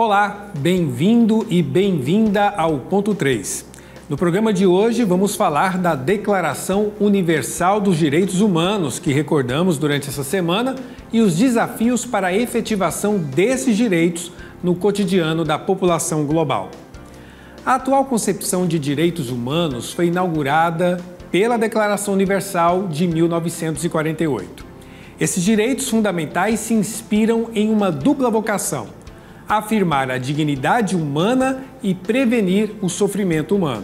Olá, bem-vindo e bem-vinda ao Ponto 3. No programa de hoje vamos falar da Declaração Universal dos Direitos Humanos, que recordamos durante essa semana, e os desafios para a efetivação desses direitos no cotidiano da população global. A atual concepção de direitos humanos foi inaugurada pela Declaração Universal de 1948. Esses direitos fundamentais se inspiram em uma dupla vocação: afirmar a dignidade humana e prevenir o sofrimento humano.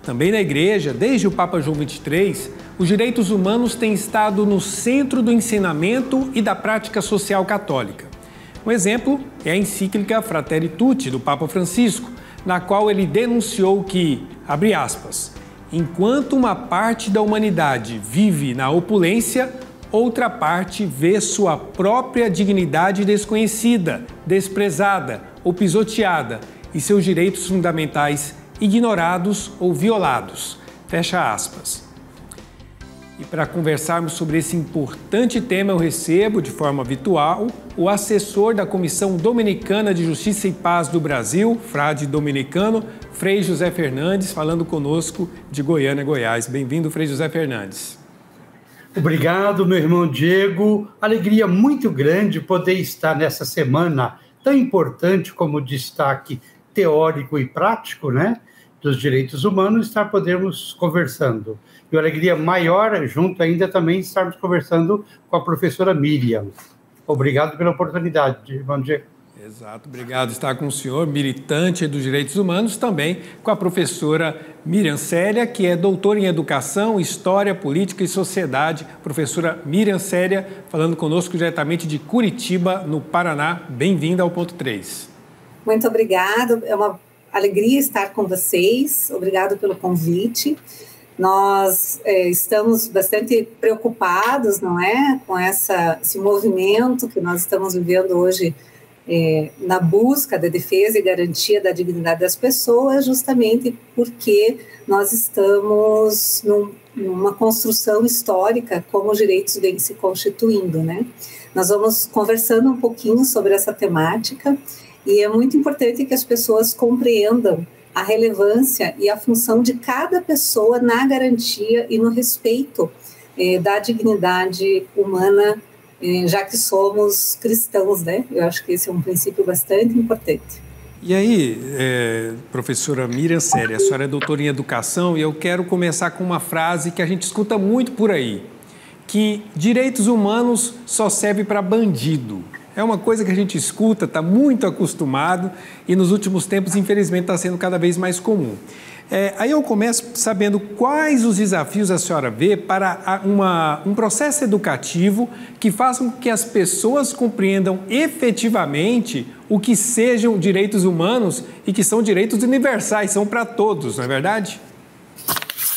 Também na Igreja, desde o Papa João XXIII, os direitos humanos têm estado no centro do ensinamento e da prática social católica. Um exemplo é a encíclica Fratelli Tutti, do Papa Francisco, na qual ele denunciou que, abre aspas, enquanto uma parte da humanidade vive na opulência, outra parte vê sua própria dignidade desconhecida, desprezada ou pisoteada e seus direitos fundamentais ignorados ou violados. Fecha aspas. E para conversarmos sobre esse importante tema, eu recebo, de forma virtual, o assessor da Comissão Dominicana de Justiça e Paz do Brasil, frade dominicano, Frei José Fernandes, falando conosco de Goiânia, Goiás. Bem-vindo, Frei José Fernandes. Obrigado, meu irmão Diego. Alegria muito grande poder estar nessa semana tão importante como destaque teórico e prático, né, dos direitos humanos, podermos conversando. E uma alegria maior, junto ainda também, estarmos conversando com a professora Miriam. Obrigado pela oportunidade, irmão Diego. Exato, obrigado por estar com o senhor, militante dos direitos humanos, também com a professora Miriam Célia, que é doutora em Educação, História, Política e Sociedade. Professora Miriam Célia, falando conosco diretamente de Curitiba, no Paraná. Bem-vinda ao Ponto 3. Muito obrigada, é uma alegria estar com vocês, obrigado pelo convite. Nós estamos bastante preocupados, não é, com esse movimento que nós estamos vivendo hoje na busca da defesa e garantia da dignidade das pessoas, justamente porque nós estamos numa construção histórica como os direitos vêm se constituindo, né? Nós vamos conversando um pouquinho sobre essa temática e é muito importante que as pessoas compreendam a relevância e a função de cada pessoa na garantia e no respeito da dignidade humana, já que somos cristãos, né? Eu acho que esse é um princípio bastante importante. E aí, professora Miriam Célia, a senhora é doutora em Educação e eu quero começar com uma frase que a gente escuta muito por aí, que direitos humanos só servem para bandido. É uma coisa que a gente escuta, está muito acostumado e nos últimos tempos, infelizmente, está sendo cada vez mais comum. Aí eu começo sabendo quais os desafios a senhora vê para um processo educativo que faça com que as pessoas compreendam efetivamente o que sejam direitos humanos e que são direitos universais, são para todos, não é verdade?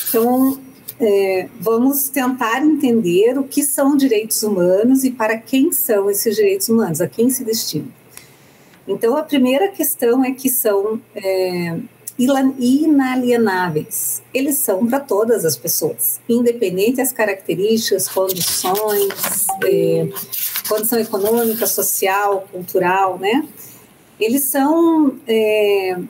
Então, vamos tentar entender o que são direitos humanos e para quem são esses direitos humanos, a quem se destinam. Então, a primeira questão é que são inalienáveis. Eles são para todas as pessoas, independente das características, condições, condição econômica, social, cultural, né? Eles são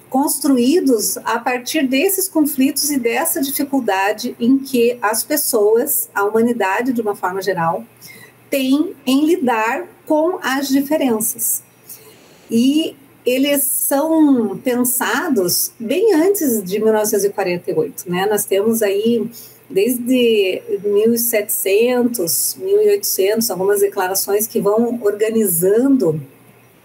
construídos a partir desses conflitos e dessa dificuldade em que as pessoas, a humanidade de uma forma geral, tem em lidar com as diferenças. E eles são pensados bem antes de 1948, né? Nós temos aí, desde 1700, 1800, algumas declarações que vão organizando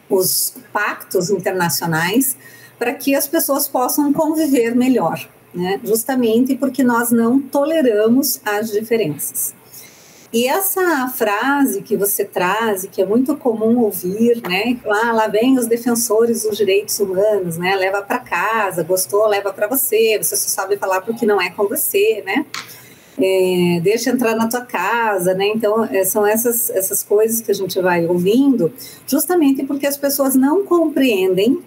os pactos internacionais para que as pessoas possam conviver melhor, né? Justamente porque nós não toleramos as diferenças. E essa frase que você traz, e que é muito comum ouvir, né? Lá vem os defensores dos direitos humanos, né? Leva para casa, gostou, leva para você só sabe falar porque não é com você, né? Deixa entrar na tua casa, né? Então, são essas coisas que a gente vai ouvindo, justamente porque as pessoas não compreendem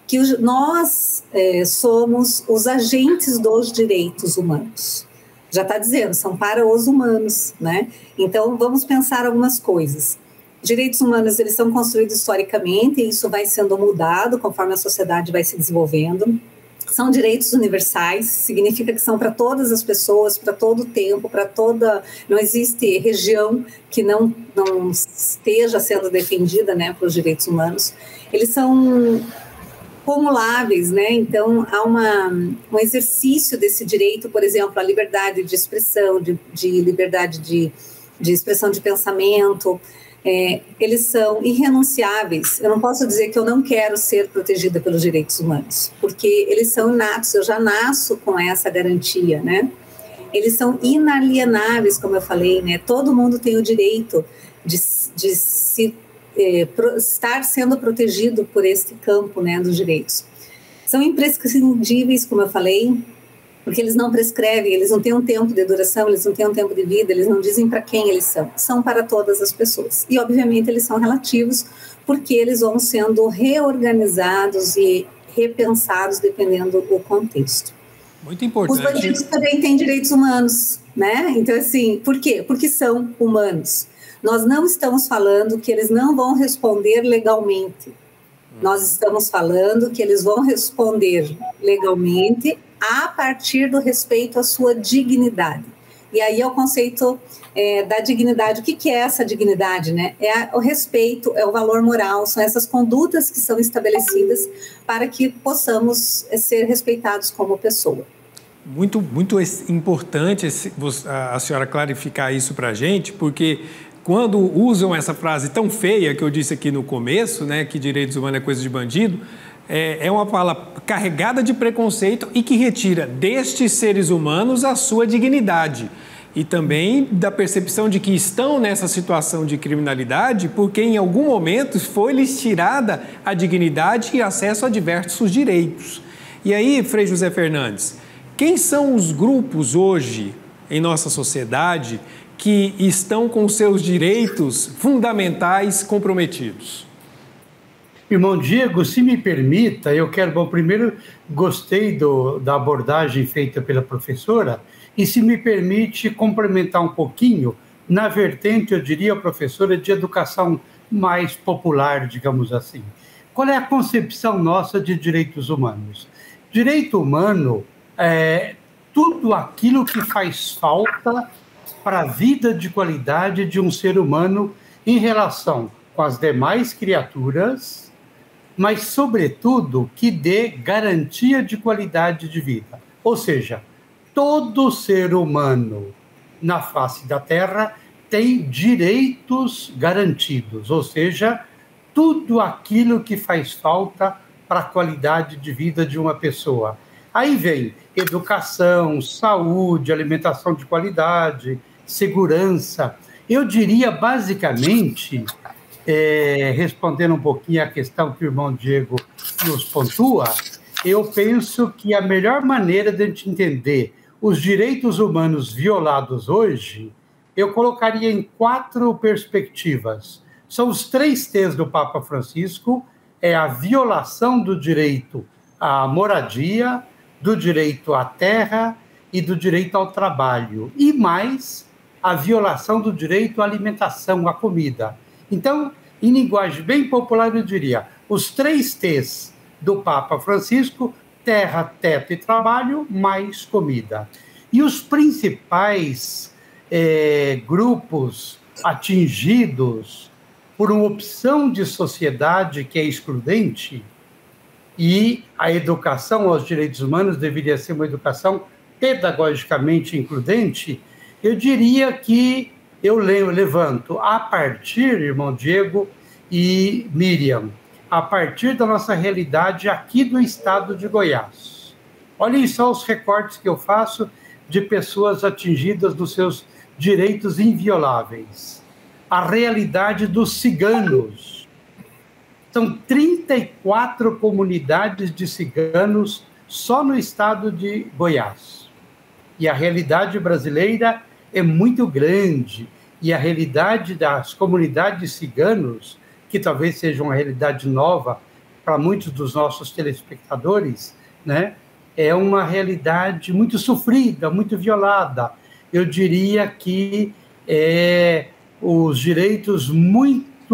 que nós somos os agentes dos direitos humanos. Já está dizendo, são para os humanos, né? Então, vamos pensar algumas coisas. Direitos humanos, eles são construídos historicamente, e isso vai sendo mudado conforme a sociedade vai se desenvolvendo. São direitos universais, significa que são para todas as pessoas, para todo o tempo, para toda... Não existe região que não esteja sendo defendida, né, pelos direitos humanos. Eles são cumuláveis, né? Então, há um exercício desse direito, por exemplo, a liberdade de expressão, de liberdade de expressão de pensamento. Eles são irrenunciáveis. Eu não posso dizer que eu não quero ser protegida pelos direitos humanos, porque eles são inatos, eu já nasço com essa garantia, né? Eles são inalienáveis, como eu falei, né? Todo mundo tem o direito de estar sendo protegido por este campo, né, dos direitos. São imprescindíveis, como eu falei, porque eles não prescrevem, eles não têm um tempo de duração, eles não têm um tempo de vida, eles não dizem para quem eles são para todas as pessoas. E, obviamente, eles são relativos, porque eles vão sendo reorganizados e repensados dependendo do contexto. Muito importante. Os bandidos também têm direitos humanos, né? Então, assim, por quê? Porque são humanos. Nós não estamos falando que eles não vão responder legalmente. Nós estamos falando que eles vão responder legalmente a partir do respeito à sua dignidade. E aí é o conceito da dignidade. O que é essa dignidade, né? O respeito, é o valor moral, são essas condutas que são estabelecidas para que possamos ser respeitados como pessoa. Muito importante a senhora clarificar isso para a gente, porque quando usam essa frase tão feia que eu disse aqui no começo, né, que direitos humanos é coisa de bandido, é uma fala carregada de preconceito e que retira destes seres humanos a sua dignidade. E também da percepção de que estão nessa situação de criminalidade porque em algum momento foi-lhes tirada a dignidade e acesso a diversos direitos. E aí, Frei José Fernandes, quem são os grupos hoje em nossa sociedade que estão com seus direitos fundamentais comprometidos? Irmão Diego, se me permita, eu quero... Bom, primeiro, gostei da abordagem feita pela professora, e se me permite complementar um pouquinho, na vertente, eu diria, professora, de educação mais popular, digamos assim. Qual é a concepção nossa de direitos humanos? Direito humano é tudo aquilo que faz falta para a vida de qualidade de um ser humano em relação com as demais criaturas, mas, sobretudo, que dê garantia de qualidade de vida. Ou seja, todo ser humano na face da Terra tem direitos garantidos, ou seja, tudo aquilo que faz falta para a qualidade de vida de uma pessoa. Aí vem educação, saúde, alimentação de qualidade, segurança. Eu diria, basicamente... respondendo um pouquinho a questão que o irmão Diego nos pontua, eu penso que a melhor maneira de a gente entender os direitos humanos violados hoje, eu colocaria em 4 perspectivas. São os 3 T's do Papa Francisco, é a violação do direito à moradia, do direito à terra e do direito ao trabalho, e mais a violação do direito à alimentação, à comida. Então, em linguagem bem popular, eu diria, os 3 T's do Papa Francisco: terra, teto e trabalho, mais comida. E os principais grupos atingidos por uma opção de sociedade que é excludente, e a educação aos direitos humanos deveria ser uma educação pedagogicamente includente, eu diria que eu levanto a partir, irmão Diego e Miriam, a partir da nossa realidade aqui do estado de Goiás. Olhem só os recortes que eu faço de pessoas atingidas dos seus direitos invioláveis. A realidade dos ciganos. São 34 comunidades de ciganos só no estado de Goiás. E a realidade brasileira é muito grande, e a realidade das comunidades ciganos, que talvez seja uma realidade nova para muitos dos nossos telespectadores, né, é uma realidade muito sofrida, muito violada. Eu diria que os direitos muito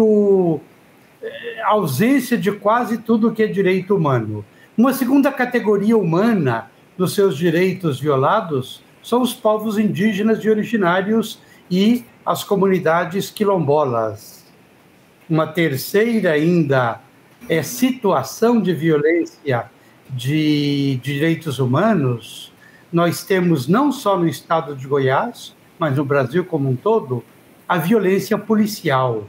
ausência de quase tudo que é direito humano. Uma segunda categoria humana dos seus direitos violados são os povos indígenas e originários e as comunidades quilombolas. Uma terceira ainda é situação de violência de direitos humanos. Nós temos não só no estado de Goiás, mas no Brasil como um todo, a violência policial.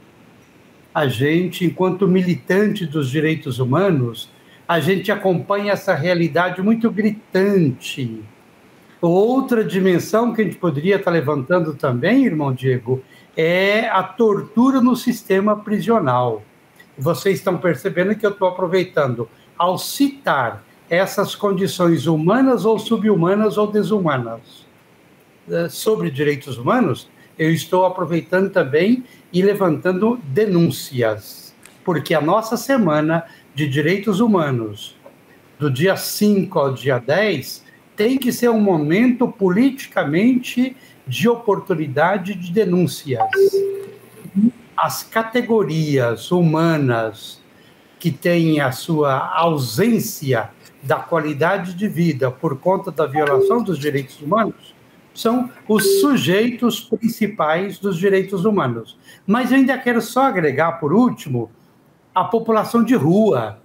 A gente, enquanto militante dos direitos humanos, a gente acompanha essa realidade muito gritante. Outra dimensão que a gente poderia estar levantando também, irmão Diego, é a tortura no sistema prisional. Vocês estão percebendo que eu estou aproveitando, ao citar essas condições humanas ou subhumanas ou desumanas sobre direitos humanos, eu estou aproveitando também e levantando denúncias, porque a nossa semana de direitos humanos, do dia 5 ao dia 10, tem que ser um momento politicamente de oportunidade de denúncias. As categorias humanas que têm a sua ausência da qualidade de vida por conta da violação dos direitos humanos são os sujeitos principais dos direitos humanos. Mas eu ainda quero só agregar, por último, a população de rua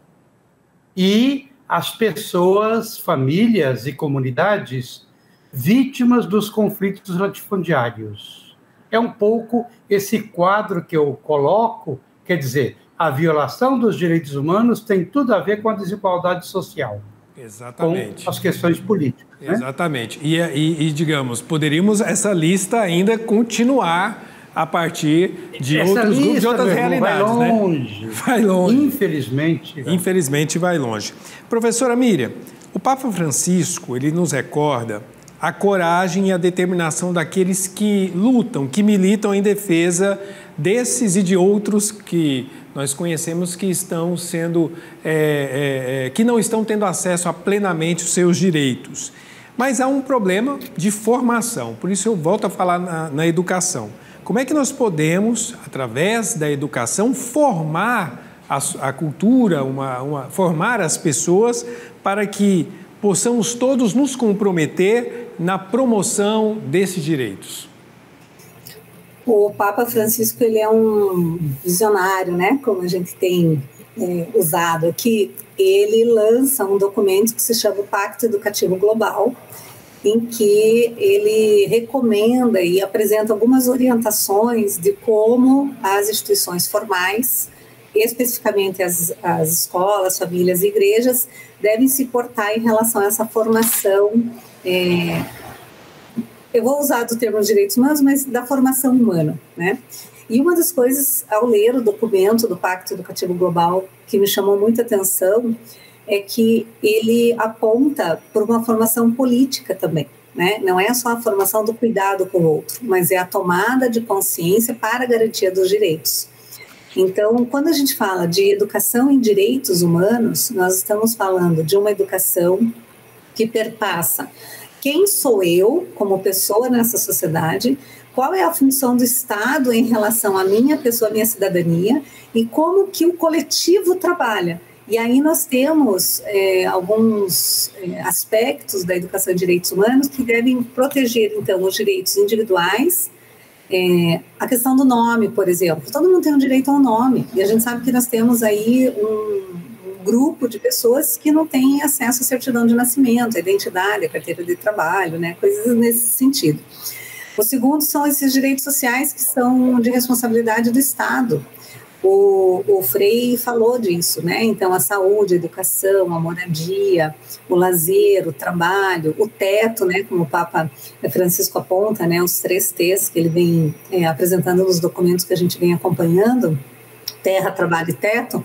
e as pessoas, famílias e comunidades vítimas dos conflitos latifundiários. É um pouco esse quadro que eu coloco, quer dizer, a violação dos direitos humanos tem tudo a ver com a desigualdade social. Exatamente. Com as questões políticas. Exatamente. Né? E, digamos, poderíamos essa lista ainda continuar a partir de outros grupos, de outras realidades. Vai longe. Né? Vai longe. Infelizmente. Infelizmente vai longe. Professora Miriam, o Papa Francisco, ele nos recorda a coragem e a determinação daqueles que lutam, que militam em defesa desses e de outros que nós conhecemos que estão sendo, que não estão tendo acesso a plenamente os seus direitos. Mas há um problema de formação, por isso eu volto a falar na educação. Como é que nós podemos, através da educação, formar a cultura, formar as pessoas para que possamos todos nos comprometer na promoção desses direitos? O Papa Francisco, ele é um visionário, né? Como a gente tem usado aqui. Ele lança um documento que se chama o Pacto Educativo Global, em que ele recomenda e apresenta algumas orientações de como as instituições formais, especificamente as escolas, famílias e igrejas, devem se portar em relação a essa formação. Eu vou usar do termo direitos humanos, mas da formação humana, né? E uma das coisas, ao ler o documento do Pacto Educativo Global, que me chamou muita atenção, é que ele aponta por uma formação política também, né? Não é só a formação do cuidado com o outro, mas é a tomada de consciência para a garantia dos direitos. Então, quando a gente fala de educação em direitos humanos, nós estamos falando de uma educação que perpassa quem sou eu como pessoa nessa sociedade, qual é a função do Estado em relação à minha pessoa, à minha cidadania, e como que o coletivo trabalha. E aí nós temos alguns aspectos da educação em direitos humanos que devem proteger, então, os direitos individuais. A questão do nome, por exemplo. Todo mundo tem um direito ao nome, e a gente sabe que nós temos aí um grupo de pessoas que não têm acesso à certidão de nascimento, à identidade, à carteira de trabalho, né, coisas nesse sentido. O segundo são esses direitos sociais que são de responsabilidade do Estado. O Frei falou disso, né? Então, a saúde, a educação, a moradia, o lazer, o trabalho, o teto, né? Como o Papa Francisco aponta, né? Os 3 T's que ele vem apresentando nos documentos que a gente vem acompanhando, terra, trabalho e teto,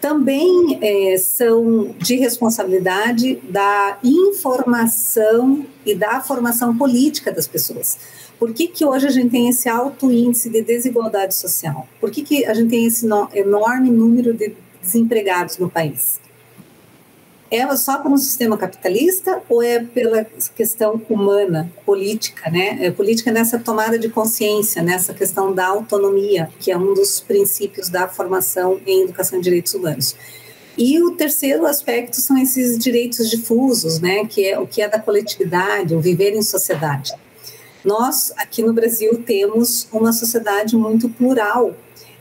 também são de responsabilidade da informação e da formação política das pessoas. Por que hoje a gente tem esse alto índice de desigualdade social? Por que a gente tem esse enorme número de desempregados no país? É só como sistema capitalista ou é pela questão humana, política, né? Política nessa tomada de consciência, nessa questão da autonomia, que é um dos princípios da formação em educação e direitos humanos. E o terceiro aspecto são esses direitos difusos, né? Que é o que é da coletividade, o viver em sociedade. Nós, aqui no Brasil, temos uma sociedade muito plural,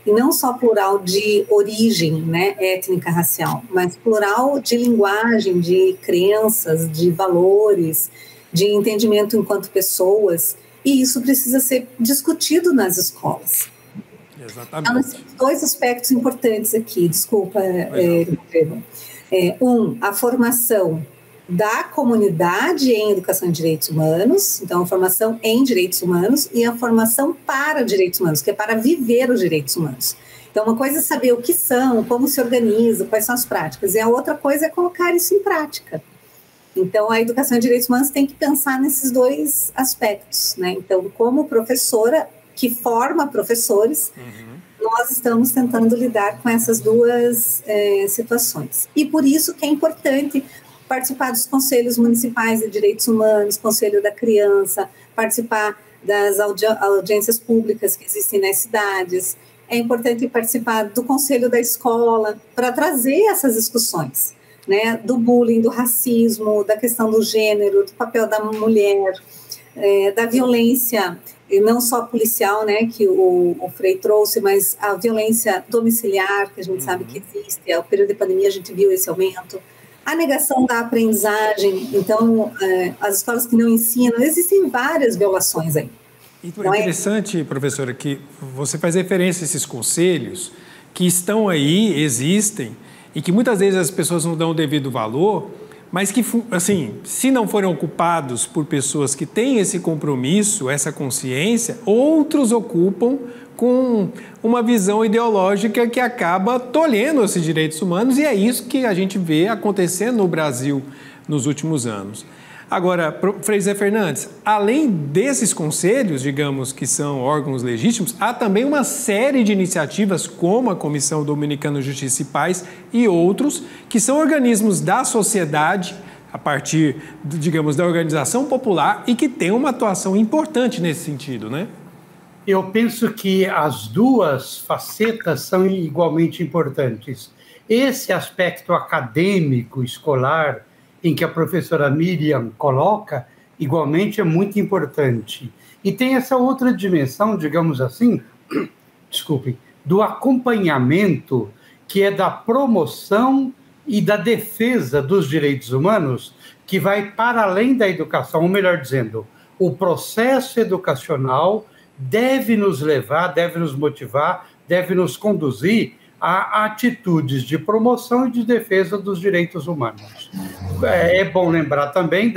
e não só plural de origem, né, étnica, racial, mas plural de linguagem, de crenças, de valores, de entendimento enquanto pessoas, e isso precisa ser discutido nas escolas. Exatamente. Então, dois aspectos importantes aqui, desculpa, Rodrigo. A formação da comunidade em educação em direitos humanos, então a formação em direitos humanos e a formação para direitos humanos, que é para viver os direitos humanos. Então, uma coisa é saber o que são, como se organiza, quais são as práticas, e a outra coisa é colocar isso em prática. Então, a educação em direitos humanos tem que pensar nesses dois aspectos, né? Então, como professora que forma professores, nós estamos tentando lidar com essas duas situações. E por isso que é importante participar dos conselhos municipais de direitos humanos, Conselho da Criança, participar das audiências públicas que existem nas cidades. É importante participar do Conselho da Escola para trazer essas discussões, né, do bullying, do racismo, da questão do gênero, do papel da mulher, da violência, e não só policial, né, que o Frei trouxe, mas a violência domiciliar, que a gente sabe que existe. Ao período de pandemia a gente viu esse aumento. A negação da aprendizagem, então, as escolas que não ensinam, existem várias violações aí. E é interessante, professora, que você faz referência a esses conselhos que estão aí, existem, e que muitas vezes as pessoas não dão o devido valor, mas que, assim, se não forem ocupados por pessoas que têm esse compromisso, essa consciência, outros ocupam com uma visão ideológica que acaba tolhendo esses direitos humanos, e é isso que a gente vê acontecendo no Brasil nos últimos anos. Agora, Frei José Fernandes, além desses conselhos, digamos, que são órgãos legítimos, há também uma série de iniciativas, como a Comissão Dominicana de Justiça e Paz e outros, que são organismos da sociedade, a partir, digamos, da organização popular, e que têm uma atuação importante nesse sentido, né? Eu penso que as duas facetas são igualmente importantes. Esse aspecto acadêmico, escolar, em que a professora Miriam coloca, igualmente é muito importante. E tem essa outra dimensão, digamos assim, desculpem, do acompanhamento, que é da promoção e da defesa dos direitos humanos, que vai para além da educação, ou melhor dizendo, o processo educacional deve nos levar, deve nos motivar, deve nos conduzir a atitudes de promoção e de defesa dos direitos humanos. É bom lembrar também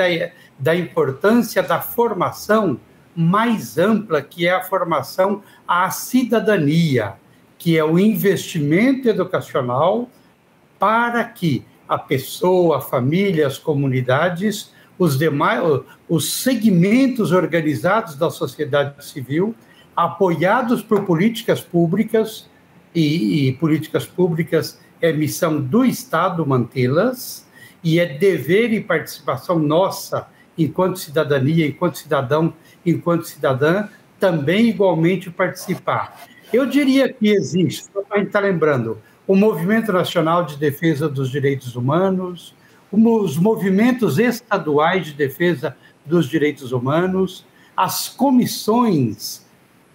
da importância da formação mais ampla, que é a formação à cidadania, que é o investimento educacional para que a pessoa, a família, as comunidades, os segmentos organizados da sociedade civil, apoiados por políticas públicas, e políticas públicas é missão do Estado mantê-las, e é dever e participação nossa, enquanto cidadania, enquanto cidadão, enquanto cidadã, também igualmente participar. Eu diria que existe, só para a gente estar lembrando, o Movimento Nacional de Defesa dos Direitos Humanos, os movimentos estaduais de defesa dos direitos humanos, as comissões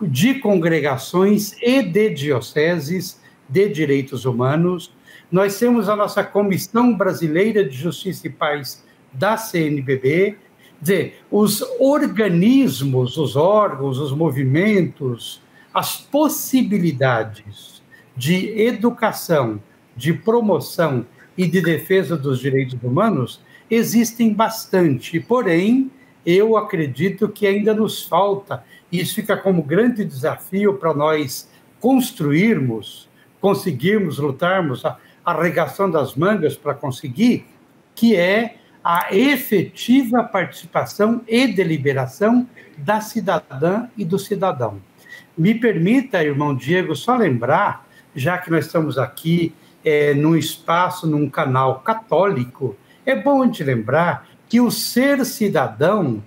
de congregações e de dioceses de direitos humanos. Nós temos a nossa Comissão Brasileira de Justiça e Paz da CNBB, dizer, os organismos, os órgãos, os movimentos, as possibilidades de educação, de promoção e de defesa dos direitos humanos existem bastante, porém, eu acredito que ainda nos falta, e isso fica como grande desafio para nós construirmos, conseguirmos, lutarmos, arregaçando das mangas para conseguir, que é a efetiva participação e deliberação da cidadã e do cidadão. Me permita, irmão Diego, só lembrar, já que nós estamos aqui num espaço, num canal católico, É bom a gente lembrar que o ser cidadão,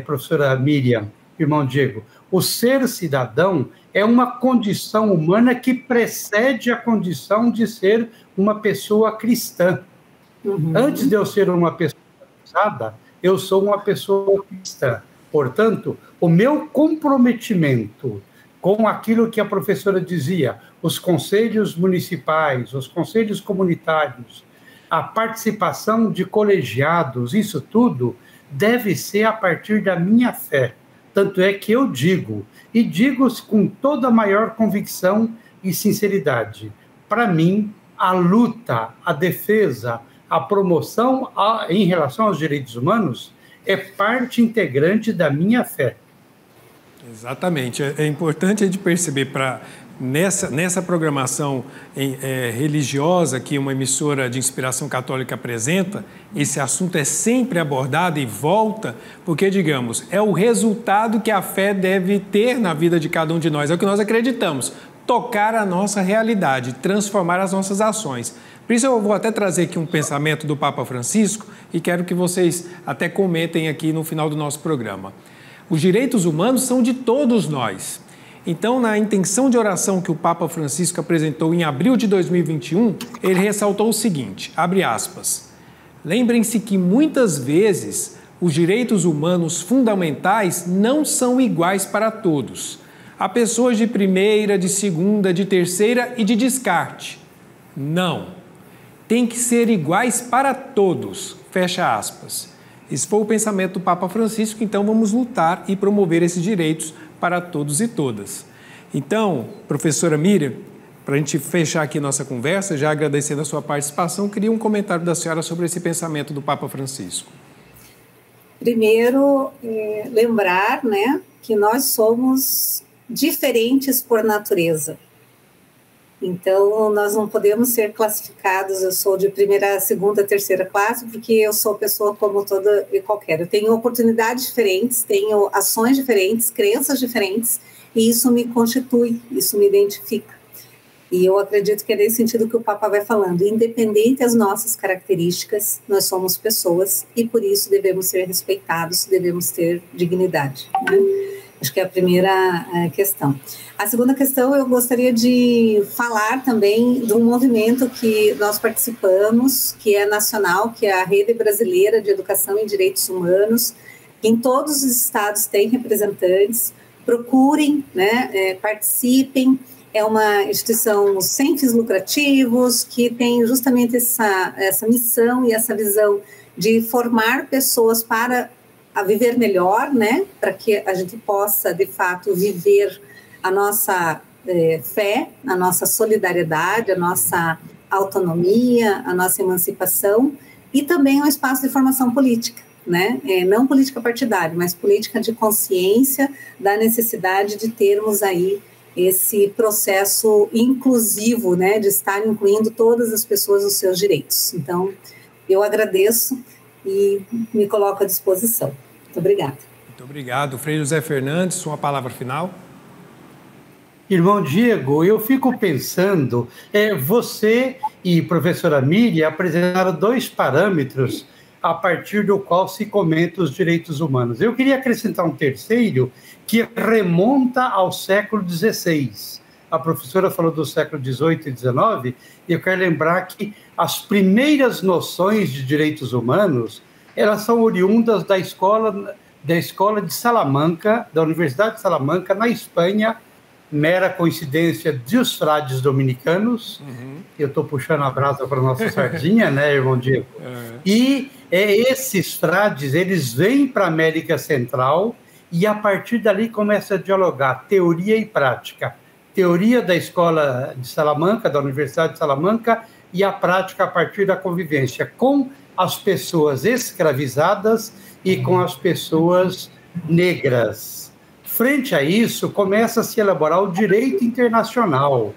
professora Miriam, irmão Diego, o ser cidadão é uma condição humana que precede a condição de ser uma pessoa cristã. Antes de eu ser uma pessoa cristã, eu sou uma pessoa cristã. Portanto, o meu comprometimento com aquilo que a professora dizia, os conselhos municipais, os conselhos comunitários, a participação de colegiados, isso tudo deve ser a partir da minha fé. Tanto é que eu digo, e digo com toda a maior convicção e sinceridade, para mim, a luta, a defesa, a promoção em relação aos direitos humanos é parte integrante da minha fé. Exatamente. É importante a gente perceber nessa programação religiosa que uma emissora de inspiração católica apresenta, esse assunto é sempre abordado e volta, porque, digamos, é o resultado que a fé deve ter na vida de cada um de nós, é o que nós acreditamos, tocar a nossa realidade, transformar as nossas ações. Por isso eu vou até trazer aqui um pensamento do Papa Francisco e quero que vocês até comentem aqui no final do nosso programa. Os direitos humanos são de todos nós. Então, na intenção de oração que o Papa Francisco apresentou em abril de 2021, ele ressaltou o seguinte, abre aspas, lembrem-se que muitas vezes os direitos humanos fundamentais não são iguais para todos. Há pessoas de primeira, de segunda, de terceira e de descarte. Não. Tem que ser iguais para todos. Fecha aspas. Esse foi o pensamento do Papa Francisco, então vamos lutar e promover esses direitos para todos e todas. Então, professora Miriam, para a gente fechar aqui nossa conversa, já agradecendo a sua participação, queria um comentário da senhora sobre esse pensamento do Papa Francisco. Primeiro, lembrar, né, que nós somos diferentes por natureza. Então, nós não podemos ser classificados, eu sou de primeira, segunda, terceira classe, porque eu sou pessoa como toda e qualquer. Eu tenho oportunidades diferentes, tenho ações diferentes, crenças diferentes, e isso me constitui, isso me identifica. E eu acredito que é nesse sentido que o Papa vai falando. Independente das nossas características, nós somos pessoas, e por isso devemos ser respeitados, devemos ter dignidade, né? Acho que é a primeira questão. A segunda questão, eu gostaria de falar também de um movimento que nós participamos, que é nacional, que é a Rede Brasileira de Educação em Direitos Humanos. Em todos os estados tem representantes, procurem, né, participem. É uma instituição sem fins lucrativos, que tem justamente essa missão e essa visão de formar pessoas para a viver melhor, né, para que a gente possa, de fato, viver a nossa fé, a nossa solidariedade, a nossa autonomia, a nossa emancipação, e também um espaço de formação política, né, não política partidária, mas política de consciência da necessidade de termos aí esse processo inclusivo, né, de estar incluindo todas as pessoas nos seus direitos. Então, eu agradeço e me coloco à disposição. Muito obrigada. Muito obrigado. Frei José Fernandes, uma palavra final. Irmão Diego, eu fico pensando, você e professora Miriam apresentaram 2 parâmetros a partir do qual se comenta os direitos humanos. Eu queria acrescentar um terceiro que remonta ao século XVI. A professora falou do século XVIII e XIX, e eu quero lembrar que as primeiras noções de direitos humanos, elas são oriundas da escola de Salamanca, da Universidade de Salamanca, na Espanha, mera coincidência dos frades dominicanos. Eu estou puxando a brasa para a nossa sardinha, né, irmão Diego? E esses frades, eles vêm para a América Central e, a partir dali, começa a dialogar teoria e prática. Teoria da escola de Salamanca, da Universidade de Salamanca, e a prática a partir da convivência com as pessoas escravizadas e com as pessoas negras. Frente a isso, começa a se elaborar o direito internacional.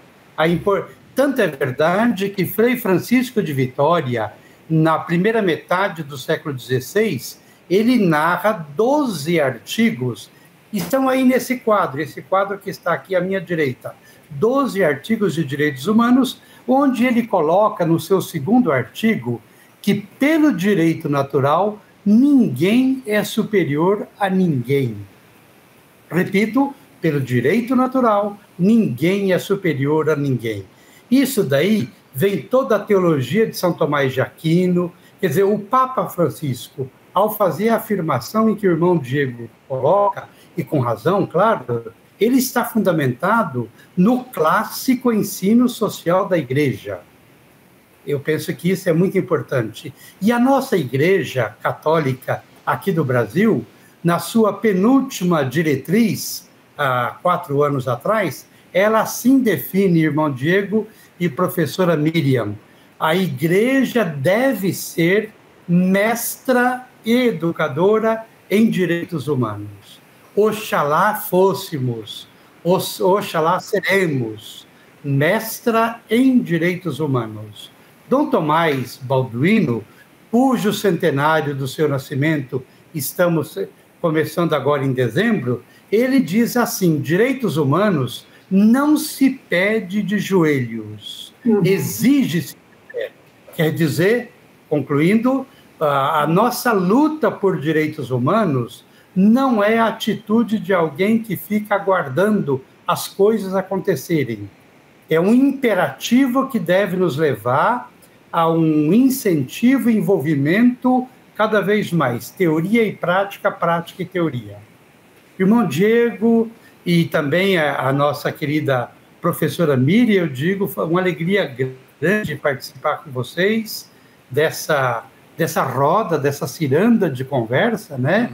Tanto é verdade que Frei Francisco de Vitória, na primeira metade do século XVI, ele narra 12 artigos, estão aí nesse quadro que está aqui à minha direita, 12 artigos de direitos humanos, onde ele coloca no seu segundo artigo que pelo direito natural ninguém é superior a ninguém. Repito, pelo direito natural, ninguém é superior a ninguém. Isso daí vem toda a teologia de São Tomás de Aquino. Quer dizer, o Papa Francisco, ao fazer a afirmação em que o irmão Diego coloca, e com razão, claro, ele está fundamentado no clássico ensino social da Igreja. Eu penso que isso é muito importante. E a nossa Igreja Católica aqui do Brasil, na sua penúltima diretriz, há 4 anos atrás, ela assim define, irmão Diego e professora Miriam: a Igreja deve ser mestra e educadora em direitos humanos. Oxalá fôssemos, oxalá seremos mestra em direitos humanos. Dom Tomás Balduino, cujo centenário do seu nascimento estamos começando agora em dezembro, ele diz assim: direitos humanos não se pede de joelhos, exige-se. Quer dizer, concluindo, a nossa luta por direitos humanos não é a atitude de alguém que fica aguardando as coisas acontecerem. É um imperativo que deve nos levar a um incentivo e envolvimento cada vez mais. Teoria e prática, prática e teoria. Irmão Diego e também a nossa querida professora Miriam, eu digo, foi uma alegria grande participar com vocês dessa roda, dessa ciranda de conversa, né?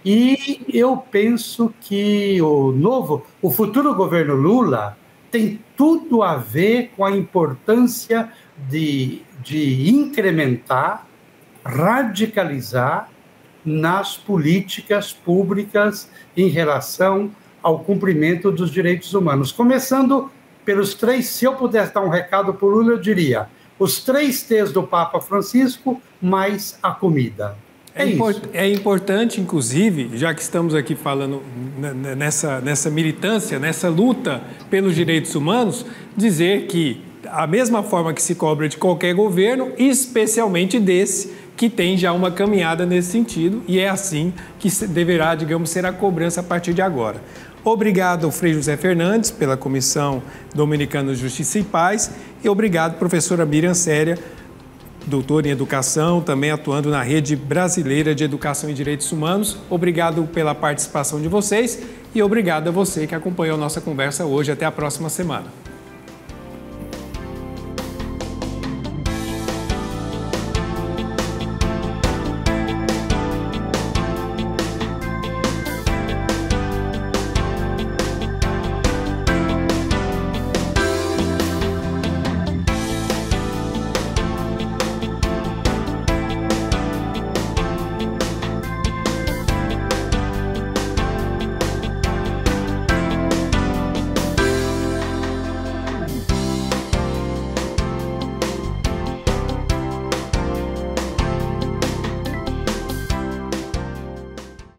E eu penso que o futuro governo Lula tem tudo a ver com a importância de incrementar, radicalizar nas políticas públicas em relação ao cumprimento dos direitos humanos. Começando pelos 3, se eu pudesse dar um recado para o Lula, eu diria: os 3 T's do Papa Francisco, mais a comida. É importante, inclusive, já que estamos aqui falando nessa militância, nessa luta pelos direitos humanos, dizer que a mesma forma que se cobra de qualquer governo, especialmente desse, que tem já uma caminhada nesse sentido, e é assim que deverá, digamos, ser a cobrança a partir de agora. Obrigado ao Frei José Fernandes pela Comissão Dominicana de Justiça e Paz, e obrigado, professora Miriam Séria, doutora em Educação, também atuando na Rede Brasileira de Educação e Direitos Humanos. Obrigado pela participação de vocês e obrigado a você que acompanhou a nossa conversa hoje. Até a próxima semana.